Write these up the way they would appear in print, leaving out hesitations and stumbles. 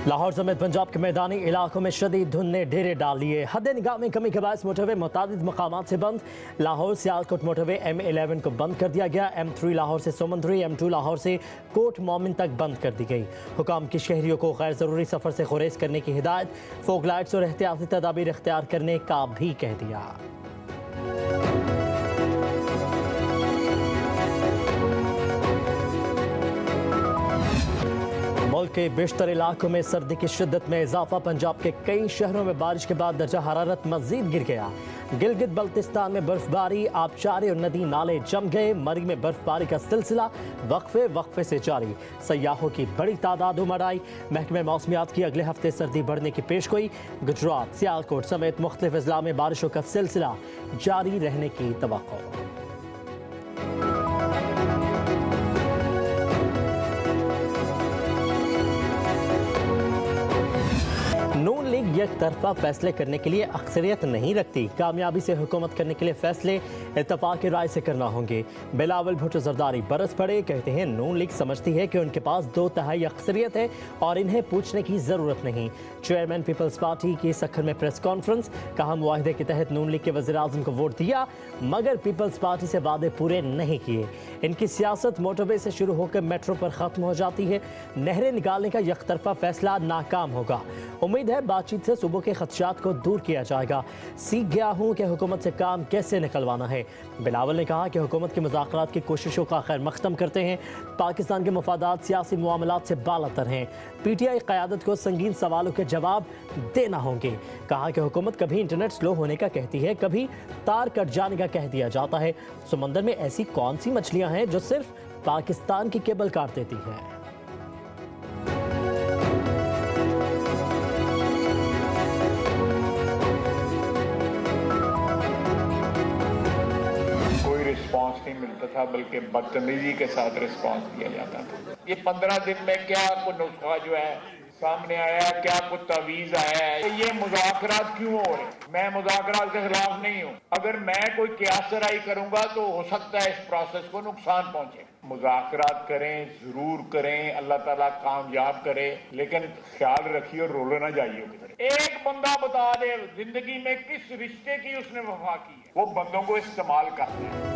लाहौर समेत पंजाब के मैदानी इलाकों में शदीद धुंध ने डेरे डाल लिए। हद निगाह में कमी के बायस मोटरवे मुतादिद मकामात से बंद। लाहौर सियालकोट मोटरवे M11 को बंद कर दिया गया। M3 लाहौर से सोमंदरी, M2 लाहौर से कोट मोमिन तक बंद कर दी गई। हुकाम की शहरियों को गैर ज़रूरी सफ़र से गुरेज करने की हिदायत। फोग लाइट्स और एहतियाती तदाबीर इख्तियार करने का भी कह दिया। मुल्क के बेशतर इलाकों में सर्दी की शिद्दत में इजाफा। पंजाब के कई शहरों में बारिश के बाद दर्जा हरारत मजीद गिर गया। गिलगित बल्तिस्तान में बर्फबारी, आबशारे और नदी नाले जम गए। मरी में बर्फबारी का सिलसिला वक्फे से जारी। सयाहों की बड़ी तादाद उमड़ आई। महकमे मौसमियात की अगले हफ्ते सर्दी बढ़ने की पेशगोई। गुजरात, सियालकोट समेत मुख्तलिफ अजला में बारिशों का सिलसिला जारी रहने की तवक्को। नून लीग एक तरफा फैसले करने के लिए अक्सरियत नहीं रखती। कामयाबी से हुकूमत करने के लिए फैसले इत्तफाक राय से करना होंगे। बिलावल भुट्टो जरदारी बरस पड़े, कहते हैं नून लीग समझती है कि उनके पास 2/3 अक्सरियत है और इन्हें पूछने की ज़रूरत नहीं। चेयरमैन पीपल्स पार्टी की सखर में प्रेस कॉन्फ्रेंस, कहा मुआहदे के तहत नून लीग के वज़ीर आज़म को वोट दिया मगर पीपल्स पार्टी से वादे पूरे नहीं किए। इनकी सियासत मोटरवे से शुरू होकर मेट्रो पर ख़त्म हो जाती है। नहरें निकालने का यकतरफा फैसला नाकाम होगा। उम्मीद है बातचीत से सूबों के खदशात को दूर किया जाएगा। सीख गया हूं कि हुकूमत से काम कैसे निकलवाना है। बिलावल ने कहा कि हुकूमत की मुज़ाकरात की कोशिशों का खैर मख्तम करते हैं। पाकिस्तान के मफादात सियासी मामलात से बालातर हैं। PTI क़यादत को संगीन सवालों के जवाब देना होंगे। कहा कि हुकूमत कभी इंटरनेट स्लो होने का कहती है, कभी तार कट जाने का कह दिया जाता है। समंदर में ऐसी कौन सी मछलियां हैं जो सिर्फ पाकिस्तान की केबल काट देती हैं? रिस्पांस नहीं मिलता था, बल्कि बदतमीजी के साथ रिस्पांस दिया जाता था। ये 15 दिन में क्या कोई नुस्खा जो है सामने आया, क्या कुछ तवीज आया है? ये मुज़ाकरात क्यों हो रहे? मैं मुज़ाकरात के खिलाफ नहीं हूँ। अगर मैं कोई क़यासराई करूंगा तो हो सकता है इस प्रोसेस को नुकसान पहुंचे। मुज़ाकरात करें, जरूर करें, अल्लाह ताला कामयाब करे, लेकिन ख्याल रखिए रोले ना जाइए किधर। एक बंदा बता दे जिंदगी में किस रिश्ते की उसने वफा की है, वो बंदों को इस्तेमाल करते हैं।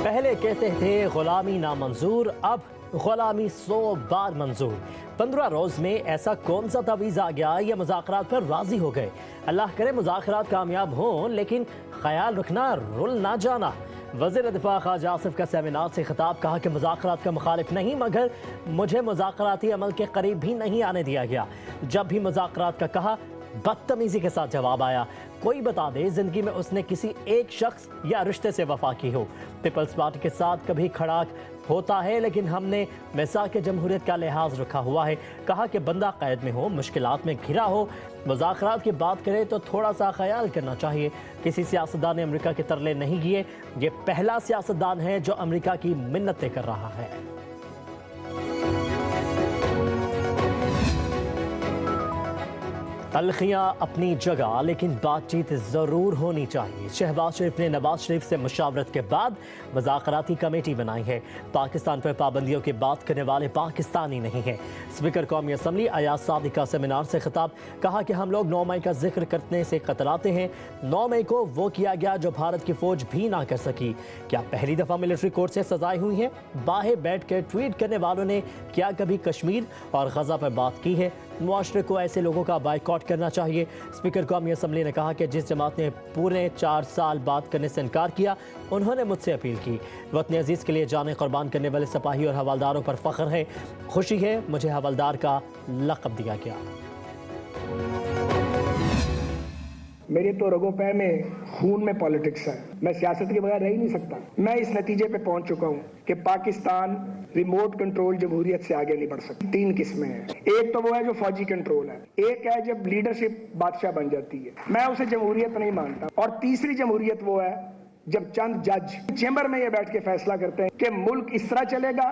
पहले कहते थे गुलामी नामंजूर, अब गुलामी 100 बार मंजूर। 15 रोज में ऐसा कौन सा तवीज़ आ गया या मुज़ाकरात पर राजी हो गए? अल्लाह करे मुज़ाकरात कामयाब हों, लेकिन ख्याल रखना रुल ना जाना। वज़ीर दिफा ख्वाजा आसिफ का सेमिनार से खिताब, कहा कि मुज़ाकरात का मुखालिफ नहीं मगर मुझे मुज़ाकराती अमल के करीब भी नहीं आने दिया गया। जब भी मुज़ाकरात का कहा बदतमीजी के साथ जवाब आया। कोई बता दे जिंदगी में उसने किसी एक शख्स या रिश्ते से वफा की हो। पीपल्स पार्टी के साथ कभी खड़ाक होता है, लेकिन हमने मिसाक जमहूरियत का लिहाज रखा हुआ है। कहा कि बंदा कैद में हो, मुश्किलात में घिरा हो, मुज़ाकरात की बात करे तो थोड़ा सा ख्याल करना चाहिए। किसी सियासतदान ने अमेरिका के तरले नहीं किए। ये पहला सियासतदान है जो अमेरिका की मिन्नतें कर रहा है। तलखियाँ अपनी जगह, लेकिन बातचीत ज़रूर होनी चाहिए। शहबाज शरीफ ने नवाज शरीफ से मुशावरत के बाद मुज़ाकराती कमेटी बनाई है। पाकिस्तान पर पाबंदियों की बात करने वाले पाकिस्तानी नहीं है। स्पीकर कौमी असम्बली अयाज सादिक का सेमिनार से खिताब, कहा कि हम लोग 9 मई का जिक्र करने से कतराते हैं। 9 मई को वो किया गया जो भारत की फौज भी ना कर सकी। क्या पहली दफ़ा मिलिट्री कोर्ट से सजाएं हुई हैं? बाहर बैठ कर ट्वीट करने वालों ने क्या कभी कश्मीर और गजा पर बात की है? मुआशरे को ऐसे लोगों का बाइकआउट करना चाहिए। स्पीकर कौमी असम्बली ने कहा कि जिस जमात ने पूरे 4 साल बात करने से इनकार किया, उन्होंने मुझसे अपील की। वतन अजीज़ के लिए जानें कुर्बान करने वाले सिपाही और हवलदारों पर फ़ख्र है। खुशी है मुझे हवलदार का लक़ब दिया गया। मेरे तो रगों पैर में खून में पॉलिटिक्स है। मैं सियासत के बगैर रह ही नहीं सकता। मैं इस नतीजे पे पहुंच चुका हूं कि पाकिस्तान रिमोट कंट्रोल जमहूरियत से आगे नहीं बढ़ सकती। 3 किस्में हैं। एक तो वो है जो फौजी कंट्रोल है, एक है जब लीडरशिप बादशाह बन जाती है, मैं उसे जमहूरियत नहीं मानता, और तीसरी जमहूरियत वो है जब चंद जज चैम्बर में ये बैठ के फैसला करते हैं कि मुल्क इस तरह चलेगा,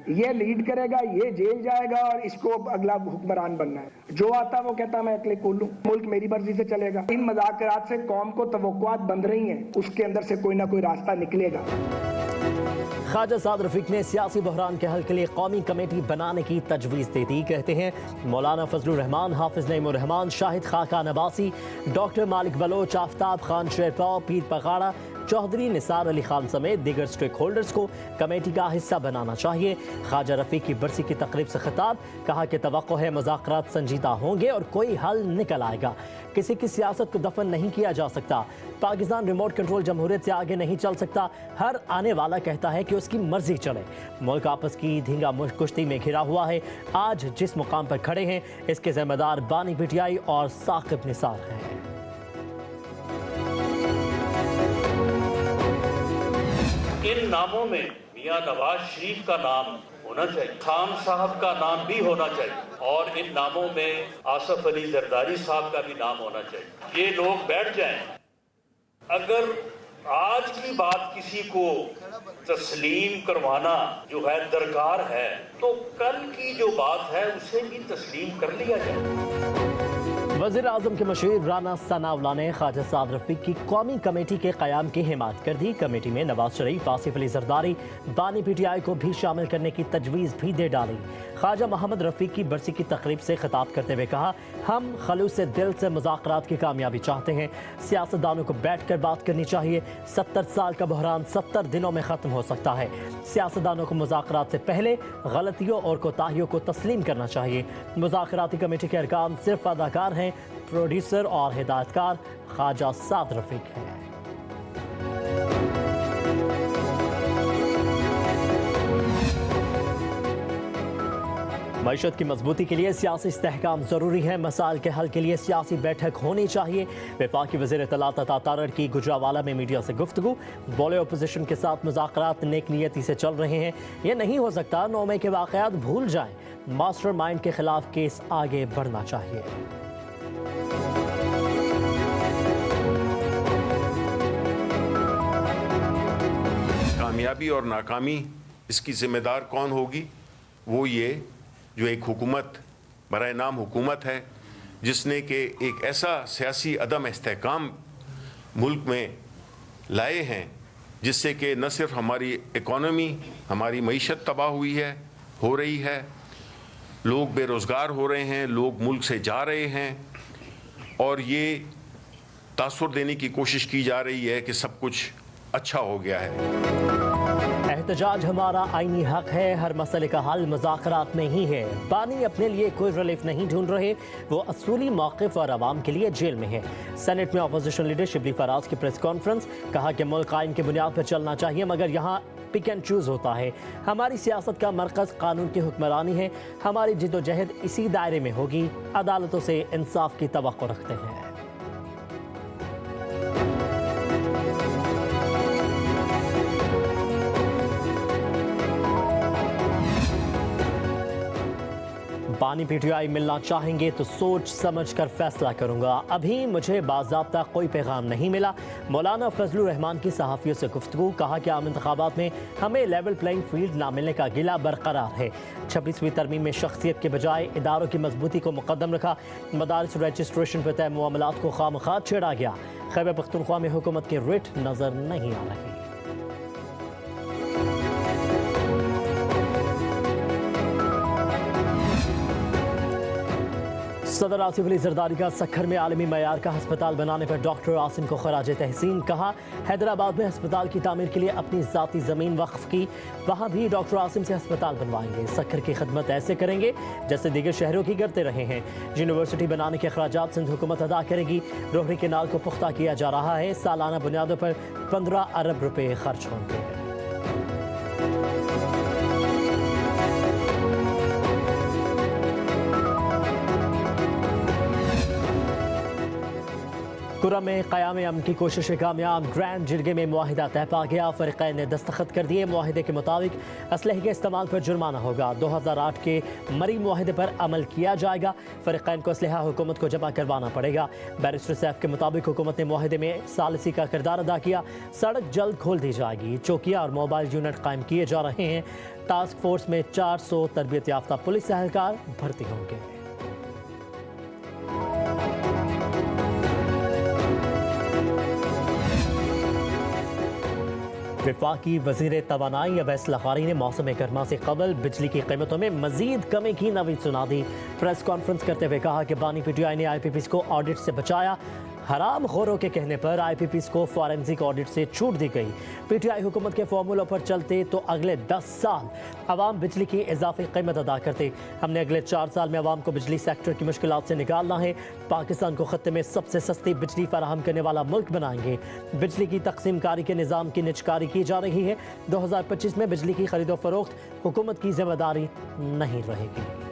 ये लीड करेगा, ये जेल जाएगा और इसको अगला हुक्मरान बनना है। जो आता वो कहता मैं अकेले कूल लूं, मुल्क मेरी मर्जी से चलेगा। इन मुज़ाकरात से कौम को तवक्कुआत बन रही हैं, उसके अंदर से कोई ना कोई रास्ता निकलेगा। ख्वाजा साद रफीक ने सियासी बहरान के हल के लिए कौमी कमेटी बनाने की तजवीज़ दे दी। कहते हैं मौलाना फजलुर रहमान, हाफिज नईमुर रहमान, शाहिद खाकान अब्बासी, डॉक्टर मालिक बलोच, आफ्ताब खान शेरपाव, पीर पगाड़ा, चौधरी निसार अली खान समेत दीगर स्टेक होल्डर्स को कमेटी का हिस्सा बनाना चाहिए। ख्वाजा रफीक की बरसी की तकरीब से खिताब, कहा कि तवक्को है मुज़ाकरात संजीदा होंगे और कोई हल निकल आएगा। किसी की सियासत को दफन नहीं किया जा सकता। पाकिस्तान रिमोट कंट्रोल जमहूरियत से आगे नहीं चल सकता। हर आने वाला कहता है कि उसकी मर्जी चले। मुल्क आपस की धींगा कुश्ती में घिरा हुआ है। आज जिस मुकाम पर खड़े हैं इसके जिम्मेदार बानी पीटीआई और साकिब निसार हैं। इन नामों में मियां नवाज शरीफ का नाम होना चाहिए, खान साहब का नाम भी होना चाहिए और इन नामों में आसफ अली जरदारी साहब का भी नाम होना चाहिए। ये लोग बैठ जाएं। अगर आज की बात किसी को तस्लीम करवाना जो है दरकार है, तो कल की जो बात है उसे भी तस्लीम कर लिया जाए। वज़ीर आज़म के मशीर राना सनाउल्लाह ने ख्वाजा साद रफीक की कौमी कमेटी के क़याम की हिमायत कर दी। कमेटी में नवाज शरीफ, आसिफ अली जरदारी, बानी पीटीआई को भी शामिल करने की तजवीज़ भी दे डाली। ख्वाजा मोहम्मद रफ़ीक की बरसी की तकरीब से खिताब करते हुए कहा, हम खलूस दिल से मुज़ाकरात की कामयाबी चाहते हैं। सियासतदानों को बैठ कर बात करनी चाहिए। 70 साल का बहरान 70 दिनों में ख़त्म हो सकता है। सियासतदानों को मुज़ाकरात से पहले गलतियों और कोताहियों को तस्लीम करना चाहिए। मुज़ाकराती कमेटी के अरकान सिर्फ अदाकार हैं, प्रोड्यूसर और हिदायतकार ख्वाजा साद रफीक हैं। मईशत की मजबूती के लिए सियासी इस्तेहकाम जरूरी है। मसाइल के हल के लिए सियासी बैठक होनी चाहिए। वफाकी वज़ीर इत्तलात अता तारड़ की गुजरावाला में मीडिया से गुफ्तगू, बोले अपोजिशन के साथ मुज़ाकरात नेक नियति से चल रहे हैं। ये नहीं हो सकता 9 मई के वाक़यात भूल जाएं। मास्टर माइंड के खिलाफ केस आगे बढ़ना चाहिए। कामयाबी और नाकामी इसकी जिम्मेदार कौन होगी? वो ये जो एक हुकूमत बराए नाम हुकूमत है, जिसने कि एक ऐसा सियासी अदम इस्तेहकाम मुल्क में लाए हैं जिससे कि न सिर्फ हमारी इकॉनमी, हमारी मईशत तबाह हुई है, हो रही है, लोग बेरोज़गार हो रहे हैं, लोग मुल्क से जा रहे हैं और ये तासुर देने की कोशिश की जा रही है कि सब कुछ अच्छा हो गया है। एहतजाज हमारा आईनी हक है। हर मसले का हल मुज़ाकरात में ही है। बानी अपने लिए कोई रिलीफ नहीं ढूंढ रहे, वो असूली मौक़िफ़ और आवाम के लिए जेल में है। सेनेट में अपोजिशन लीडर शिबली फराज की प्रेस कॉन्फ्रेंस, कहा कि मुल्क आइन की बुनियाद पर चलना चाहिए मगर यहाँ पिक एंड चूज़ होता है। हमारी सियासत का मरकज़ कानून की हुक्मरानी है। हमारी जिद्दोजहद इसी दायरे में होगी। अदालतों से इंसाफ की तवक्को रखते हैं। बानी पीटीआई मिलना चाहेंगे तो सोच समझ कर फैसला करूंगा। अभी मुझे बाज़ाब्ता कोई पैगाम नहीं मिला। मौलाना फजलुर रहमान की सहाफ़ियों से गुफ्तगू, कहा कि आम इंतखाबात में हमें लेवल प्लेइंग फील्ड ना मिलने का गिला बरकरार है। 26वीं तरमीम में शख्सियत के बजाय इदारों की मजबूती को मुकद्दम रखा। मदारिस रजिस्ट्रेशन पर तय मामलात को खामखा छेड़ा गया। खैबर पख्तूनख्वा में हुकूमत की रिट नजर नहीं आ रही। सदर आसिफ अली जरदारी का सक्खर में आलमी मयार का अस्पताल बनाने पर डॉक्टर आसिम को खराज तहसीन, कहा हैदराबाद में अस्पताल की तामीर के लिए अपनी ज़ाती ज़मीन वक्फ की, वहाँ भी डॉक्टर आसिम से अस्पताल बनवाएंगे। सक्खर की खिदमत ऐसे करेंगे जैसे दीगर शहरों की करते रहे हैं। यूनिवर्सिटी बनाने के अखराजात सिंध हुकूमत अदा करेगी। रोहरी केनाल को पुख्ता किया जा रहा है। सालाना बुनियादों पर 15 अरब रुपए खर्च होंगे। कुर्रम में क़याम अमन की कोशिशें कामयाब। ग्रैंड जिरगे में मुआहिदा तय पा गया। फ़रीक़ैन ने दस्तखत कर दिए। मुआहिदे के मुताबिक असलहे के इस्तेमाल पर जुर्माना होगा। 2008 के मरी मुआहिदे पर अमल किया जाएगा। फ़रीक़ैन को असलहा हुकूमत को जमा करवाना पड़ेगा। बैरिस्टर सैफ के मुताबिक हुकूमत ने मुआहिदे में सालिसी का किरदार अदा किया। सड़क जल्द खोल दी जाएगी। चौकिया और मोबाइल यूनिट कायम किए जा रहे हैं। टास्क फोर्स में 400 तरबियत याफ्ता पुलिस एहलकार भर्ती होंगे। वफाकी वज़ीर तवानाई अवैस लखारी ने मौसम गर्मा से कबल बिजली की कीमतों में मजीद कमी की नवीद सुना दी। प्रेस कॉन्फ्रेंस करते हुए कहा कि बानी पीटीआई ने IPPs को ऑडिट से बचाया। हराम खोरों के कहने पर IPPs को फॉरेंसिक ऑडिट से छूट दी गई। पीटीआई हुकूमत के फॉर्मूलों पर चलते तो अगले 10 साल अवाम बिजली की इजाफी कीमत अदा करते। हमने अगले 4 साल में अवाम को बिजली सेक्टर की मुश्किलात से निकालना है। पाकिस्तान को खत्ते में सबसे सस्ती बिजली फराहम करने वाला मुल्क बनाएंगे। बिजली की तकसीम कारी के निज़ाम की निजकारी की जा रही है। 2025 में बिजली की खरीदो फरोख्त हुकूमत की जिम्मेदारी नहीं रहेगी।